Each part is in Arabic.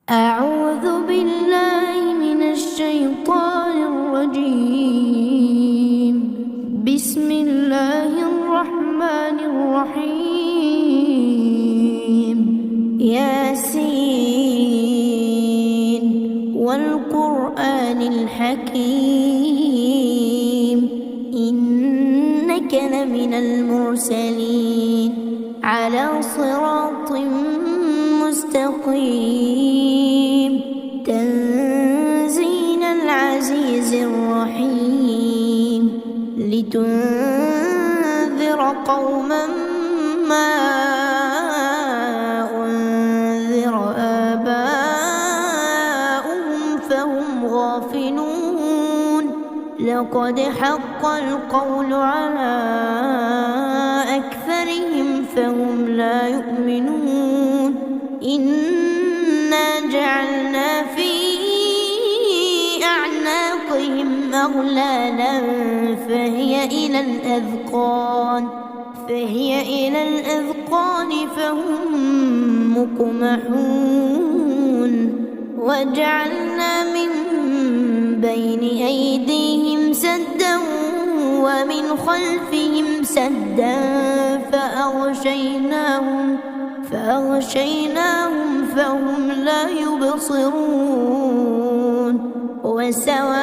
أعوذ بالله من الشيطان الرجيم. بسم الله الرحمن الرحيم. ياسين والقرآن الحكيم إنك لمن المرسلين على صراط مستقيم تنزيل العزيز الرحيم لتنذر قوما ما أنذر آباؤهم فهم غافلون لقد حق القول على أكثرهم فهم لا يؤمنون إنا جعلنا في أعناقهم أغلالا فهي إلى الأذقان فهم مقمحون وجعلنا من بين أيديهم سدا ومن خلفهم سدا فأغشيناهم فهم لا يبصرون وسواء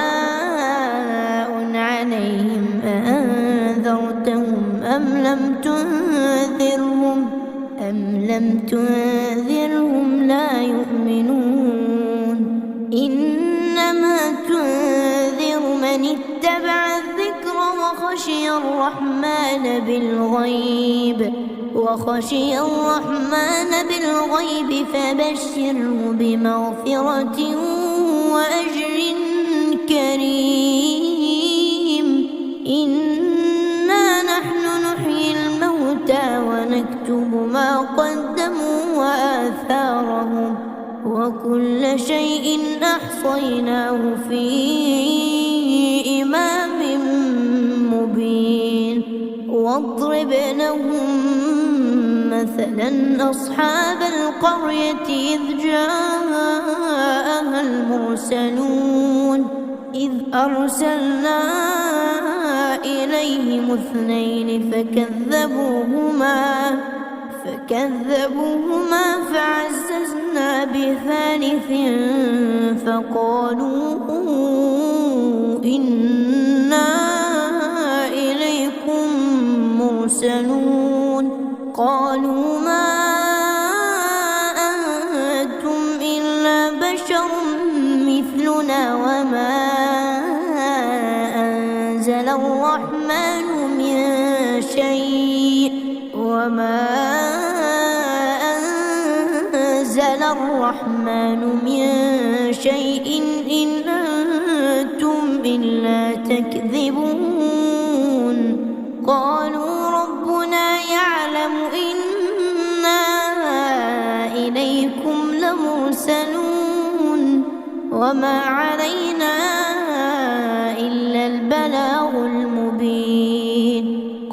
عليهم أأنذرتهم أم لم تنذرهم لا يؤمنون إنما تنذر من اتبع الذكر وخشي الرحمن بالغيب فبشره بمغفرة وأجر كريم إنا نحن نحيي الموتى ونكتب ما قدموا وآثارهم وكل شيء أحصيناه في إمام مبين واضرب لهم مثلا أصحاب القرية إذ جاءها المرسلون إذ أرسلنا إليهم اثنين فكذبوهما فعززنا بثالث فقالوا إنا إليكم مرسلون قالوا ما أنتم إلا بشر مثلنا وما أنزل الرحمن من شيء إن أنتم إلا تكذبون قالوا ربنا يعلم إنا إليكم لمرسلون وما علينا إلا البلاغ المبين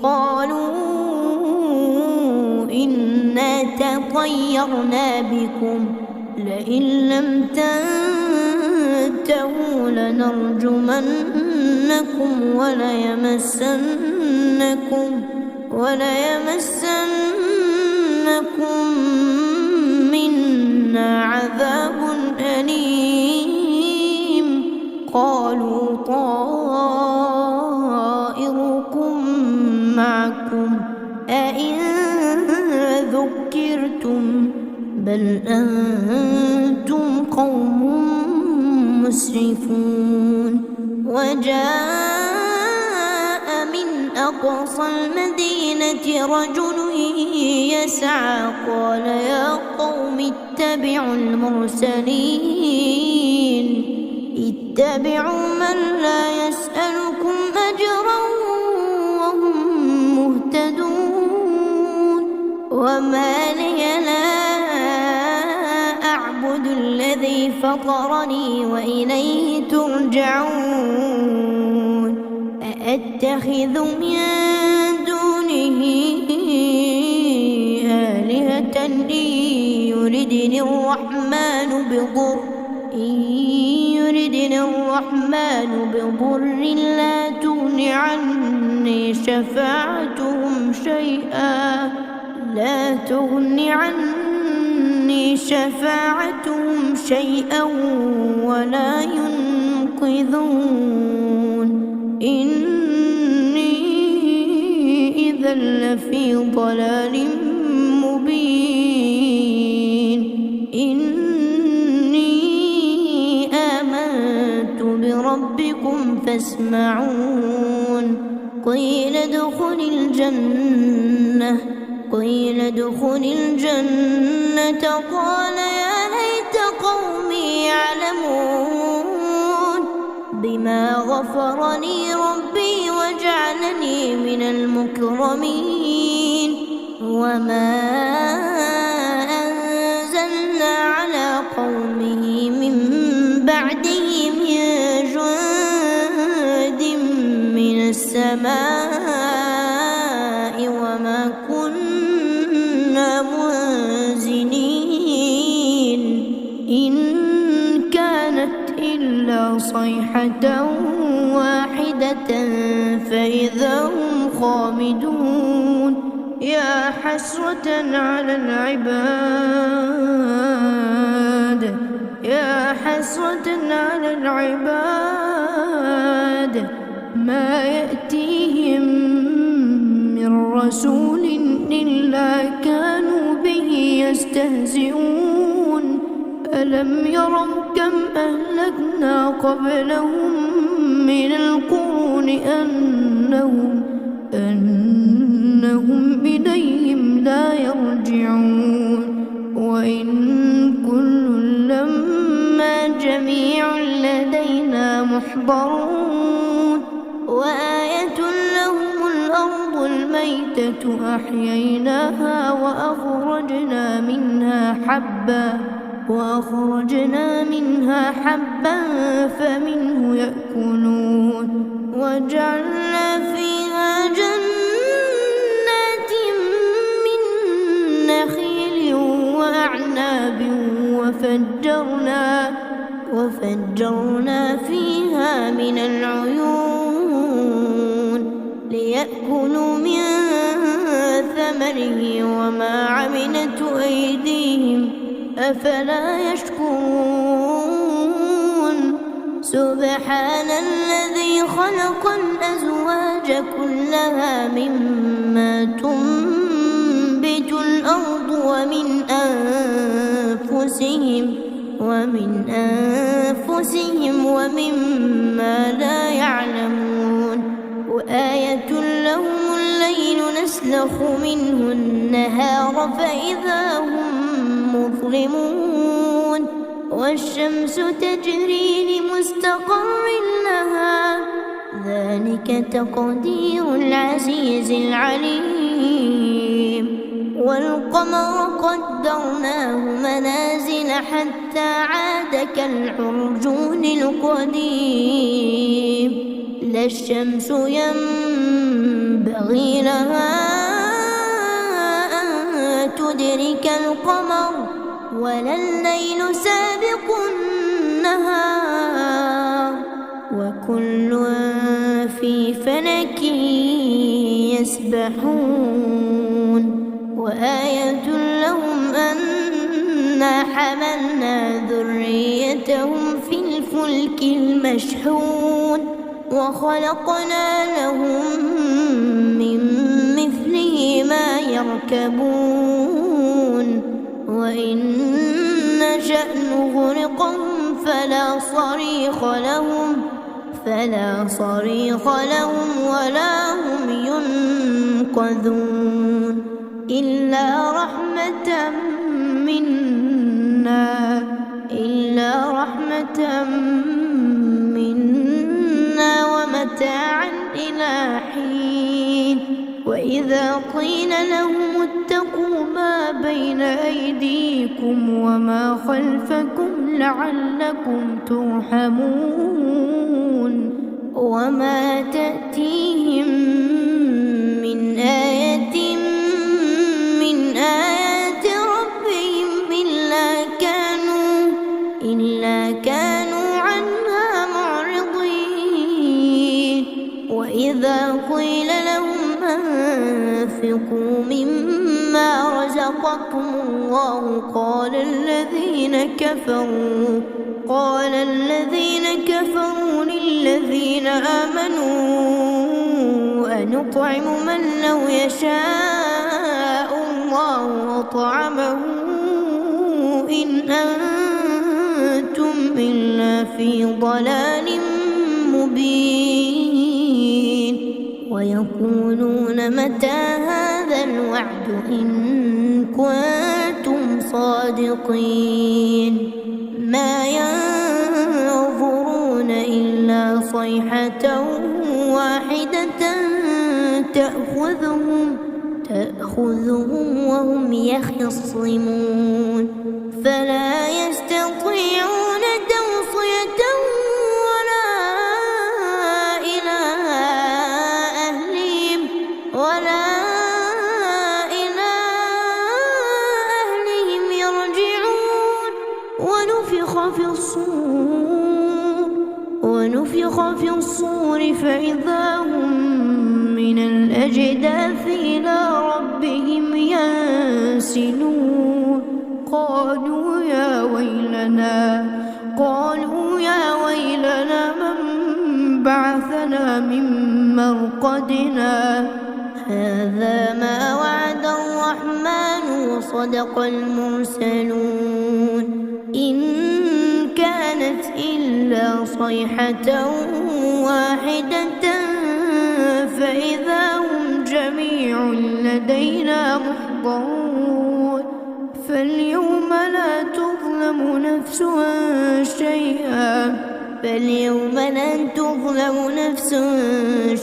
قالوا إنا تطيرنا بكم لئن لم تنتهوا لنرجمنكم وليمسنكم منا عذاب أليم قالوا طائركم معكم أئن ذكرتم بل أنتم قوم مسرفون وجاء من أقصى المدينة رجل يسعى قال يا قوم اتبعوا المرسلين اتبعوا من لا يسألكم أجرا وهم مهتدون وما لي لا أعبد الذي فطرني وإليه ترجعون أأتخذ من دونه آلهة قرية إن يردني الرحمن بضر لا تغن عني شفاعتهم شيئا ولا ينقذون إني إذا لفي ضلال مبين إني آمنت بربكم فاسمعون قيل ادخل الجنة قال يا ليت قومي يعلمون بما غفر لي ربي وجعلني من المكرمين وما أنزلنا على قومه من بعده من جند من السماء وما كنا منزلين إن كانت إلا صيحة واحدة فإذا هم خامدون يا حسرة على العباد ما يأتيهم من رسول إلا كانوا به يستهزئون ألم يروا كم أهلكنا قبلهم من القرون أنهم إليهم لا يرجعون وإن كل لما جميع لدينا محضرون وآية لهم الأرض الميتة أحييناها وأخرجنا منها حبا فمنه يأكلون وجعلنا فيها جنات من نخيل وأعناب وفجرنا فيها من العيون ليأكلوا من ثمره وما عملته أيديهم أفلا يشكرون سبحان الذي خلق الأزواج كلها مما تنبت الأرض ومن أنفسهم ومما لا يعلمون وآية لهم الليل نسلخ منه النهار فإذا هم مظلمون والشمس تجري لمستقر لها ذلك تقدير العزيز العليم والقمر قدرناه منازل حتى عاد كالعرجون القديم لا الشمس ينبغي لها أن تدرك القمر ولا الليل سابق النهار وكل في فلك يسبحون وآية لهم أنا حملنا ذريتهم في الفلك المشحون وخلقنا لهم من مثله ما يركبون وإن نشأ نغرقهم فلا صريخ لهم ولا هم ينقذون إلا رحمة منا ومتاعا إلى حين وإذا قيل لهم اتقوا ما بين أيديكم وما خلفكم لعلكم ترحمون وما تأتيهم من آية من آيات إلا كانوا عنها معرضين وإذا قيل لهم أنفقوا مما رزقكم الله قال الذين كفروا للذين آمنوا أنطعم من لو يشاء الله أطعمه إن أنتم إلا في ضلال مبين ويقولون متى هذا الوعد إن كنتم صادقين ما ينظرون إلا صيحة واحدة تأخذهم وهم يخصمون فلا يستطيعون توصية ولا إلى أهلهم يرجعون ونفخ في الصور فإذا هم من الأجداث إلى ربهم ينسلون قالوا يا ويلنا من بعثنا من مرقدنا هذا ما وعد الرحمن وصدق المرسلون إن كانت إلا صيحة واحدة فإذا هم جميع لدينا محضرون فاليوم لا تظلم نفس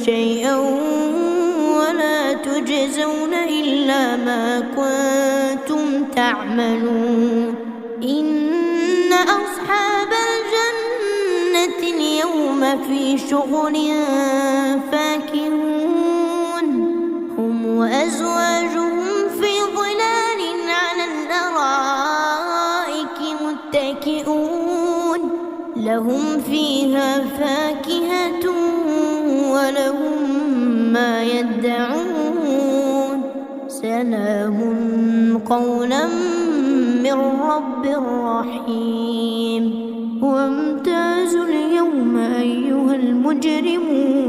شيئا ولا تجزون إلا ما كنتم تعملون إن أصحاب الجنة اليوم في شغل فاكهون هم وأزواجهم في ظلال على الأرائك متكئون لهم فيها فاكهة ولهم ما يدعون سلام قولا من رب رحيم وامتازوا اليوم أيها المجرمون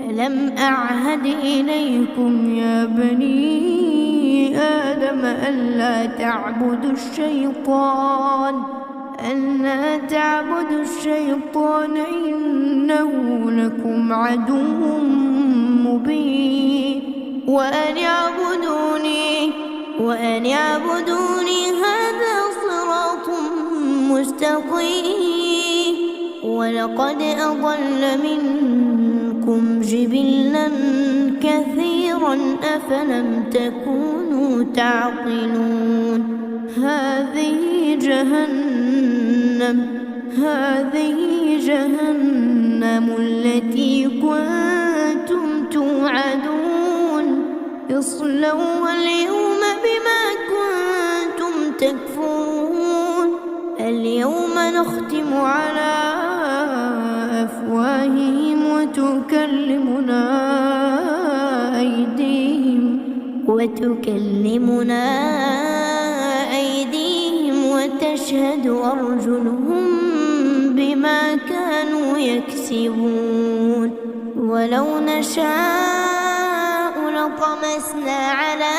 ألم أعهد إليكم يا بني آدم ألا تعبدوا الشيطان إنه لكم عدو مبين وأن يعبدوني هذا صراط مستقيم ولقد أضل منكم جبلا كثيرا أفلم تكونوا تعقلون هذه جهنم التي كنتم توعدون اصلوها اليوم بما كنتم تكفرون اليوم نختم على أفواههم وتكلمنا أيديهم وتشهد أرجلهم بما كانوا يكسبون ولو نشاء لطمسنا على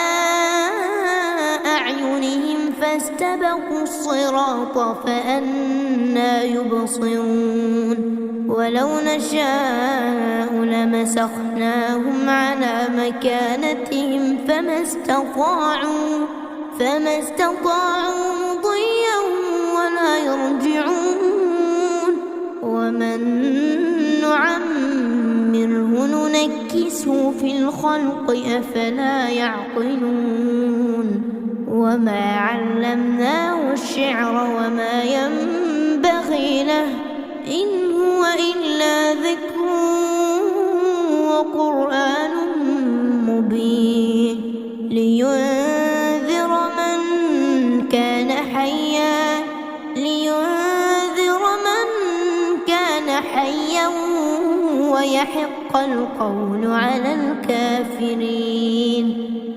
أعينهم فاستبقوا الصراط فأنى يبصرون ولو نشاء لمسخناهم على مكانتهم فما استطاعوا مضيا ولا يرجعون ومن نعمره ننكسه في الخلق أفلا يعقلون وما علمناه الشعر وما ينبغي له إن هو إلا ذكر وقرآن مبين لينذر من كان حيا حيا ويحق القول على الكافرين.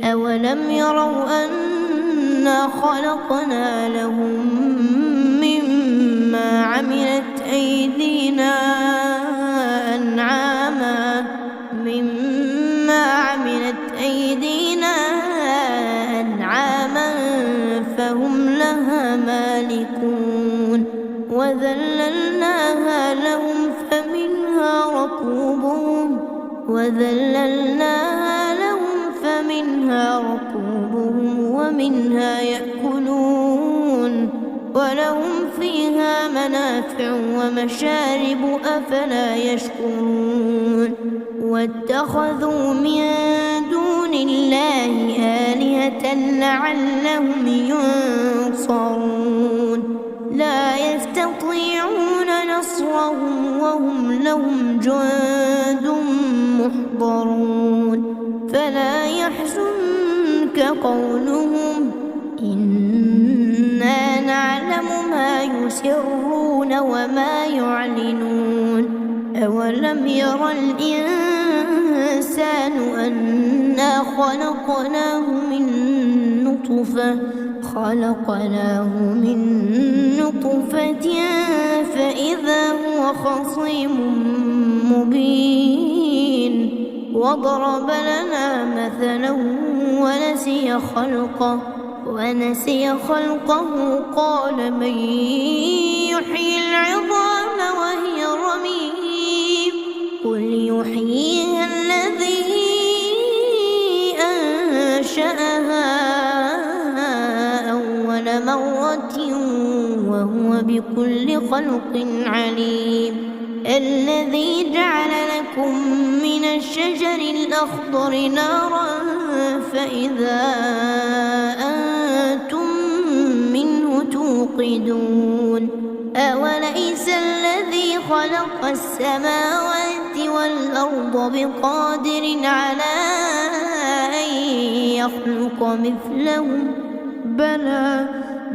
أولم يروا أنا خلقنا لهم مما عملت أيدينا أنعاما فهم لها مالكون وذللناها لهم فمنها ركوبهم ومنها يأكلون ولهم فيها منافع ومشارب أفلا يشكرون. واتخذوا من دون الله آلهة لعلهم ينصرون لا يستطيعون نصرهم وهم لهم جند محضرون. فلا يحزنك قولهم إنا نعلم ما يسرون وما يعلنون. أولم ير الإنسان أنا خلقناه من نطفة فإذا هو خصيم مبين. وضرب لنا مثلا ونسي خلقه قال من يحيي العظام وهي رميم قل يحييها الذي أنشأها أول مرة وهو بكل خلق عليم. الذي جعل لكم من الشجر الأخضر نارا فإذا أنتم منه توقدون. أوليس الذي خلق السماوات والأرض بقادر على أن يخلق مثلهم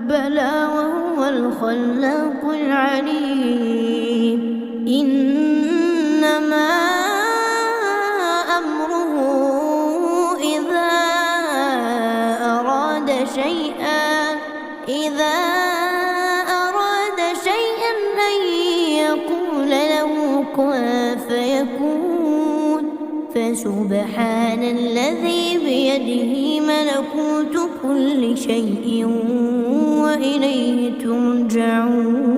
بلى وهو الخلاق العليم. إنما أمره إذا أراد شيئا أن يقول له كن فيكون. فسبحان الذي بيده ملكوت كل شيء وإليه ترجعون.